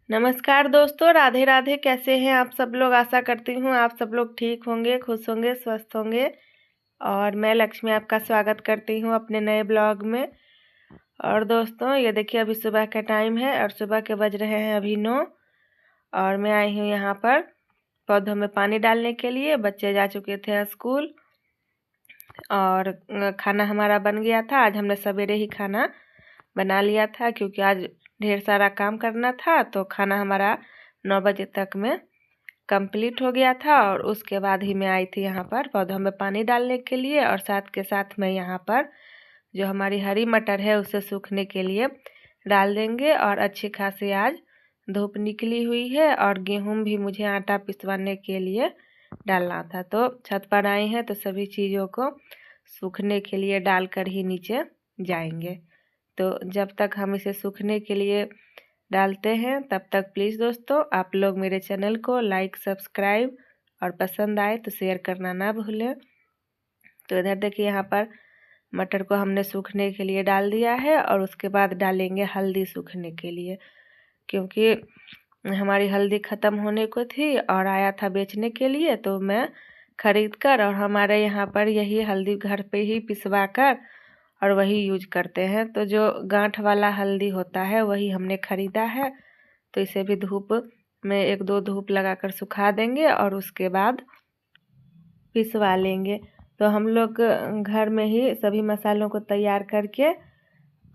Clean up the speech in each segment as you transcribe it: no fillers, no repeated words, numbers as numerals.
नमस्कार दोस्तों, राधे राधे। कैसे हैं आप सब लोग? आशा करती हूँ आप सब लोग ठीक होंगे, खुश होंगे, स्वस्थ होंगे। और मैं लक्ष्मी आपका स्वागत करती हूँ अपने नए ब्लॉग में। और दोस्तों, ये देखिए अभी सुबह का टाइम है और सुबह के बज रहे हैं अभी 9। और मैं आई हूँ यहाँ पर पौधों में पानी डालने के लिए। बच्चे जा चुके थे स्कूल और खाना हमारा बन गया था। आज हमने सवेरे ही खाना बना लिया था क्योंकि आज ढेर सारा काम करना था, तो खाना हमारा 9 बजे तक में कंप्लीट हो गया था। और उसके बाद ही मैं आई थी यहाँ पर पौधों में पानी डालने के लिए। और साथ के साथ मैं यहाँ पर जो हमारी हरी मटर है उसे सूखने के लिए डाल देंगे। और अच्छी खासी आज धूप निकली हुई है और गेहूं भी मुझे आटा पिसवाने के लिए डालना था, तो छत पर आए हैं तो सभी चीज़ों को सूखने के लिए डालकर ही नीचे जाएंगे। तो जब तक हम इसे सूखने के लिए डालते हैं तब तक प्लीज़ दोस्तों आप लोग मेरे चैनल को लाइक, सब्सक्राइब और पसंद आए तो शेयर करना ना भूलें। तो इधर देखिए यहाँ पर मटर को हमने सूखने के लिए डाल दिया है और उसके बाद डालेंगे हल्दी सूखने के लिए, क्योंकि हमारी हल्दी ख़त्म होने को थी और आया था बेचने के लिए। तो मैं ख़रीद कर, और हमारे यहाँ पर यही हल्दी घर पे ही पिसवा कर और वही यूज करते हैं। तो जो गांठ वाला हल्दी होता है वही हमने ख़रीदा है। तो इसे भी धूप में 1-2 धूप लगाकर सुखा देंगे और उसके बाद पिसवा लेंगे। तो हम लोग घर में ही सभी मसालों को तैयार करके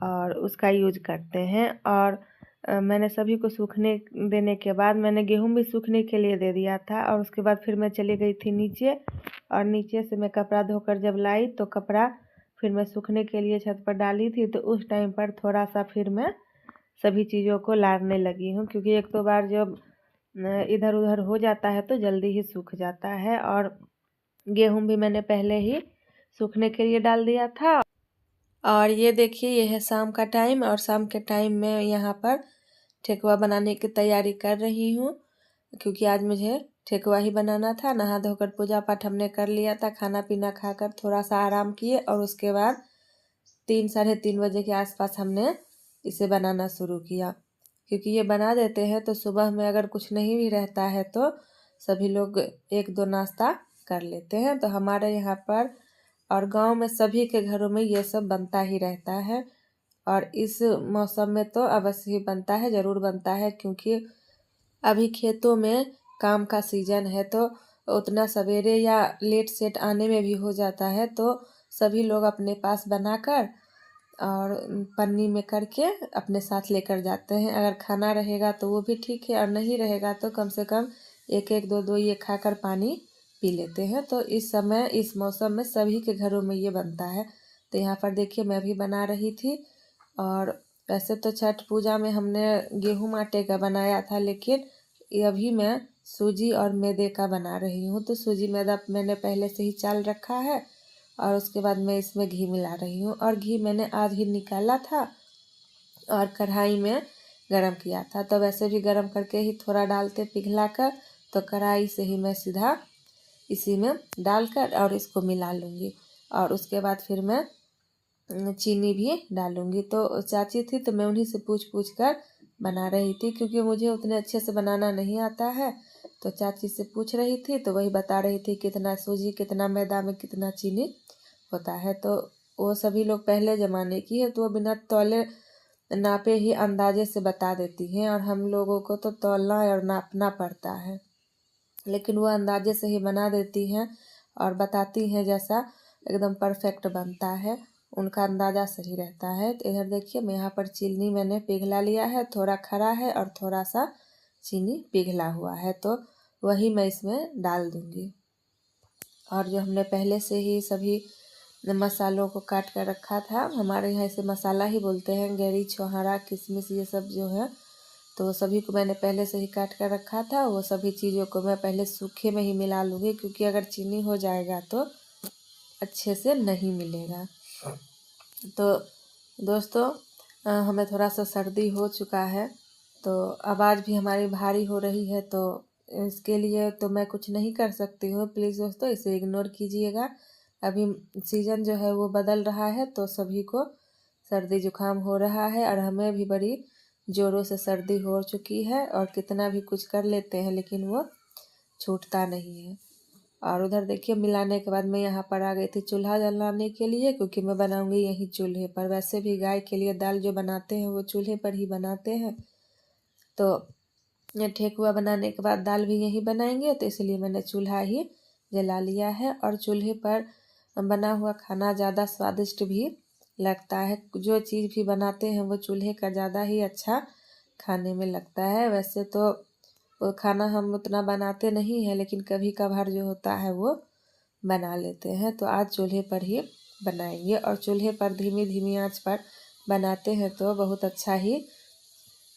और उसका यूज करते हैं। और मैंने सभी को सूखने देने के बाद मैंने गेहूं भी सूखने के लिए दे दिया था। और उसके बाद फिर मैं चली गई थी नीचे, और नीचे से मैं कपड़ा धोकर जब लाई तो कपड़ा फिर मैं सूखने के लिए छत पर डाली थी। तो उस टाइम पर थोड़ा सा फिर मैं सभी चीज़ों को लारने लगी हूँ, क्योंकि एक तो बार जब इधर उधर हो जाता है तो जल्दी ही सूख जाता है। और गेहूं भी मैंने पहले ही सूखने के लिए डाल दिया था। और ये देखिए ये है शाम का टाइम, और शाम के टाइम में यहाँ पर ठेकुआ बनाने की तैयारी कर रही हूँ, क्योंकि आज मुझे ठेकुआ ही बनाना था। नहा धोकर पूजा पाठ हमने कर लिया था, खाना पीना खाकर थोड़ा सा आराम किए और उसके बाद 3-3:30 बजे के आसपास हमने इसे बनाना शुरू किया। क्योंकि ये बना देते हैं तो सुबह में अगर कुछ नहीं भी रहता है तो सभी लोग 1-2 नाश्ता कर लेते हैं। तो हमारे यहाँ पर और गांव में सभी के घरों में ये सब बनता ही रहता है। और इस मौसम में तो अवश्य ही बनता है, ज़रूर बनता है, क्योंकि अभी खेतों में काम का सीजन है। तो उतना सवेरे या लेट सेट आने में भी हो जाता है, तो सभी लोग अपने पास बनाकर और पन्नी में करके अपने साथ लेकर जाते हैं। अगर खाना रहेगा तो वो भी ठीक है, और नहीं रहेगा तो कम से कम 1-1, 2-2 ये खाकर पानी पी लेते हैं। तो इस समय इस मौसम में सभी के घरों में ये बनता है। तो यहाँ पर देखिए मैं भी बना रही थी। और वैसे तो छठ पूजा में हमने गेहूं आटे का बनाया था, लेकिन अभी मैं सूजी और मैदे का बना रही हूँ। तो सूजी मैदा मैंने पहले से ही चाल रखा है और उसके बाद मैं इसमें घी मिला रही हूँ। और घी मैंने आज ही निकाला था और कढ़ाई में गरम किया था। तो वैसे भी गरम करके ही थोड़ा डालते पिघला कर, तो कढ़ाई से ही मैं सीधा इसी में डालकर और इसको मिला लूँगी। और उसके बाद फिर मैं चीनी भी डालूँगी। तो चाची थी तो मैं उन्हीं से पूछ पूछ कर बना रही थी, क्योंकि मुझे उतने अच्छे से बनाना नहीं आता है। तो चाची से पूछ रही थी तो वही बता रही थी कितना सूजी, कितना मैदा में कितना चीनी होता है। तो वो सभी लोग पहले ज़माने की है, तो वो बिना तौले नापे ही अंदाजे से बता देती हैं। और हम लोगों को तो तौलना और नापना पड़ता है, लेकिन वो अंदाजे से ही बना देती हैं और बताती हैं जैसा एकदम परफेक्ट बनता है, उनका अंदाज़ा सही रहता है। तो इधर देखिए मैं यहाँ पर चीनी मैंने पिघला लिया है, थोड़ा खरा है और थोड़ा सा चीनी पिघला हुआ है, तो वही मैं इसमें डाल दूँगी। और जो हमने पहले से ही सभी मसालों को काट कर रखा था, हमारे यहाँ इसे मसाला ही बोलते हैं, गरी, छोहारा, किशमिश ये सब जो है, तो वो सभी को मैंने पहले से ही काट कर रखा था। वो सभी चीज़ों को मैं पहले सूखे में ही मिला लूँगी, क्योंकि अगर चीनी हो जाएगा तो अच्छे से नहीं मिलेगा। तो दोस्तों हमें थोड़ा सा सर्दी हो चुका है, तो आवाज़ भी हमारी भारी हो रही है, तो इसके लिए तो मैं कुछ नहीं कर सकती हूँ। प्लीज़ दोस्तों इसे इग्नोर कीजिएगा। अभी सीज़न जो है वो बदल रहा है, तो सभी को सर्दी जुकाम हो रहा है और हमें भी बड़ी ज़ोरों से सर्दी हो चुकी है और कितना भी कुछ कर लेते हैं लेकिन वो छूटता नहीं है। और उधर देखिए मिलाने के बाद मैं यहाँ पर आ गई थी चूल्हा जलाने के लिए, क्योंकि मैं बनाऊंगी यहीं चूल्हे पर। वैसे भी गाय के लिए दाल जो बनाते हैं वो चूल्हे पर ही बनाते हैं, तो ये ठेकुआ बनाने के बाद दाल भी यहीं बनाएंगे, तो इसलिए मैंने चूल्हा ही जला लिया है। और चूल्हे पर बना हुआ खाना ज़्यादा स्वादिष्ट भी लगता है। जो चीज़ भी बनाते हैं वो चूल्हे का ज़्यादा ही अच्छा खाने में लगता है। वैसे तो वो खाना हम उतना बनाते नहीं हैं, लेकिन कभी कभार जो होता है वो बना लेते हैं। तो आज चूल्हे पर ही बनाएंगे, और चूल्हे पर धीमी धीमी आंच पर बनाते हैं तो बहुत अच्छा ही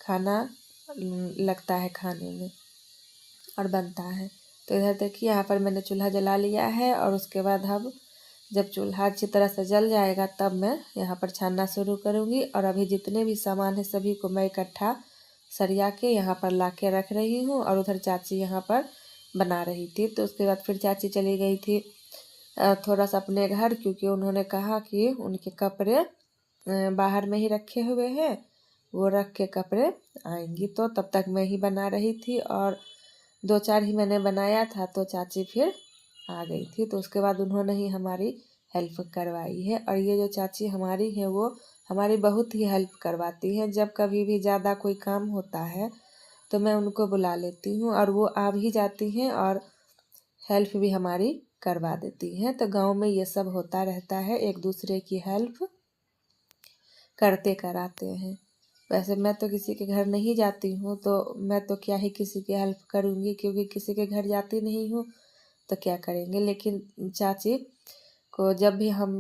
खाना लगता है खाने में और बनता है। तो इधर देखिए यहाँ पर मैंने चूल्हा जला लिया है, और उसके बाद अब जब चूल्हा अच्छी तरह से जल जाएगा तब मैं यहाँ पर छानना शुरू करूँगी। और अभी जितने भी सामान है सभी को मैं इकट्ठा सरिया के यहाँ पर ला के रख रही हूँ। और उधर चाची यहाँ पर बना रही थी। तो उसके बाद फिर चाची चली गई थी थोड़ा सा अपने घर, क्योंकि उन्होंने कहा कि उनके कपड़े बाहर में ही रखे हुए हैं, वो रख के कपड़े आएंगी। तो तब तक मैं ही बना रही थी, और 2-4 ही मैंने बनाया था, तो चाची फिर आ गई थी। तो उसके बाद उन्होंने ही हमारी हेल्प करवाई है। और ये जो चाची हमारी है वो हमारी बहुत ही हेल्प करवाती हैं। जब कभी भी ज़्यादा कोई काम होता है तो मैं उनको बुला लेती हूँ, और वो आ भी जाती हैं और हेल्प भी हमारी करवा देती हैं। तो गांव में ये सब होता रहता है, एक दूसरे की हेल्प करते कराते हैं। वैसे मैं तो किसी के घर नहीं जाती हूँ, तो मैं तो क्या ही किसी की हेल्प करूँगी, क्योंकि किसी के घर जाती नहीं हूँ तो क्या करेंगे। लेकिन चाची को जब भी हम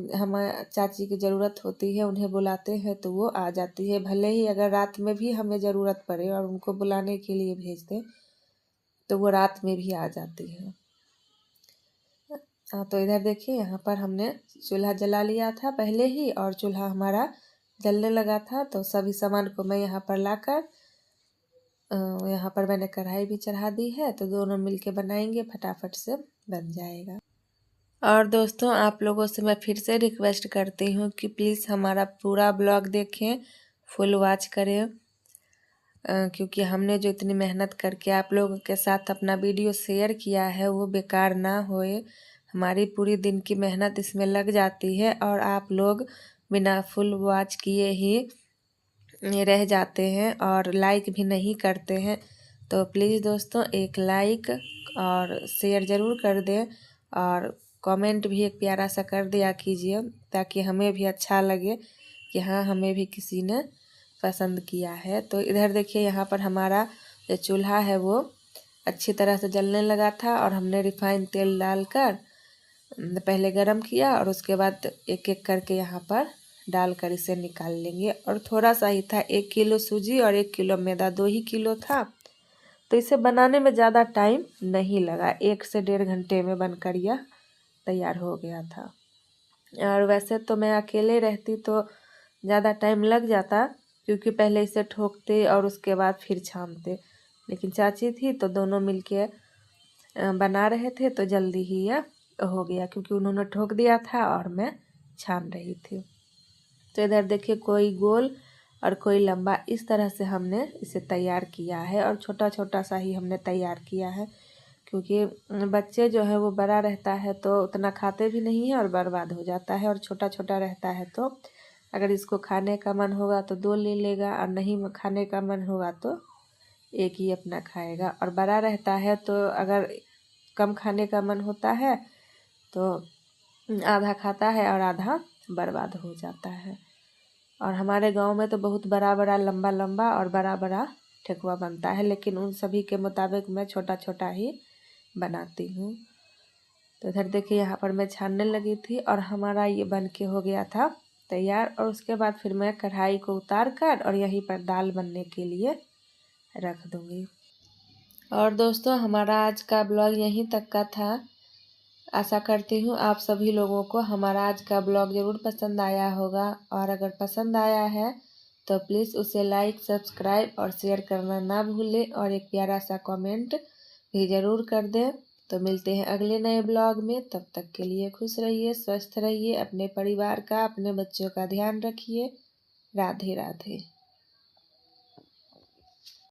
चाची की ज़रूरत होती है उन्हें बुलाते हैं तो वो आ जाती है। भले ही अगर रात में भी हमें ज़रूरत पड़े और उनको बुलाने के लिए भेज दें तो वो रात में भी आ जाती है। तो इधर देखिए यहाँ पर हमने चूल्हा जला लिया था पहले ही, और चूल्हा हमारा जलने लगा था। तो सभी सामान को मैं यहाँ पर लाकर यहाँ पर मैंने कढ़ाई भी चढ़ा दी है, तो दोनों मिलके बनाएंगे, फटाफट से बन जाएगा। और दोस्तों आप लोगों से मैं फिर से रिक्वेस्ट करती हूँ कि प्लीज़ हमारा पूरा ब्लॉग देखें, फुल वॉच करें, क्योंकि हमने जो इतनी मेहनत करके आप लोगों के साथ अपना वीडियो शेयर किया है वो बेकार ना होए। हमारी पूरी दिन की मेहनत इसमें लग जाती है, और आप लोग बिना फुल वॉच किए ही रह जाते हैं और लाइक भी नहीं करते हैं। तो प्लीज़ दोस्तों एक लाइक और शेयर ज़रूर कर दें, और कमेंट भी एक प्यारा सा कर दिया कीजिए, ताकि हमें भी अच्छा लगे कि हाँ हमें भी किसी ने पसंद किया है। तो इधर देखिए यहाँ पर हमारा जो चूल्हा है वो अच्छी तरह से जलने लगा था, और हमने रिफाइंड तेल डालकर पहले गरम किया, और उसके बाद एक एक करके यहाँ पर डालकर इसे निकाल लेंगे। और थोड़ा सा ही था, 1 किलो सूजी और 1 किलो मैदा, 2 ही किलो था। तो इसे बनाने में ज़्यादा टाइम नहीं लगा, 1 से 1.5 घंटे में बनकर यह तैयार हो गया था। और वैसे तो मैं अकेले रहती तो ज़्यादा टाइम लग जाता, क्योंकि पहले इसे ठोकते और उसके बाद फिर छानते। लेकिन चाची थी तो दोनों मिलके बना रहे थे, तो जल्दी ही यह हो गया, क्योंकि उन्होंने ठोक दिया था और मैं छान रही थी। तो इधर देखिए कोई गोल और कोई लंबा, इस तरह से हमने इसे तैयार किया है, और छोटा छोटा सा ही हमने तैयार किया है, क्योंकि बच्चे जो है वो बड़ा रहता है तो उतना खाते भी नहीं है और बर्बाद हो जाता है। और छोटा छोटा रहता है तो अगर इसको खाने का मन होगा तो 2 ले लेगा, और नहीं खाने का मन होगा तो 1 ही अपना खाएगा। और बड़ा रहता है तो अगर कम खाने का मन होता है तो आधा खाता है और आधा बर्बाद हो जाता है। और हमारे गांव में तो बहुत बड़ा बड़ा लंबा लंबा और बड़ा बड़ा ठेकुआ बनता है, लेकिन उन सभी के मुताबिक मैं छोटा छोटा ही बनाती हूँ। तो इधर देखिए यहाँ पर मैं छानने लगी थी, और हमारा ये बन के हो गया था तैयार। और उसके बाद फिर मैं कढ़ाई को उतार कर और यहीं पर दाल बनने के लिए रख दूँगी। और दोस्तों हमारा आज का ब्लॉग यहीं तक का था। आशा करती हूँ आप सभी लोगों को हमारा आज का ब्लॉग ज़रूर पसंद आया होगा, और अगर पसंद आया है तो प्लीज़ उसे लाइक, सब्सक्राइब और शेयर करना ना भूलें, और एक प्यारा सा कमेंट भी ज़रूर कर दें। तो मिलते हैं अगले नए ब्लॉग में, तब तक के लिए खुश रहिए, स्वस्थ रहिए, अपने परिवार का, अपने बच्चों का ध्यान रखिए। राधे राधे।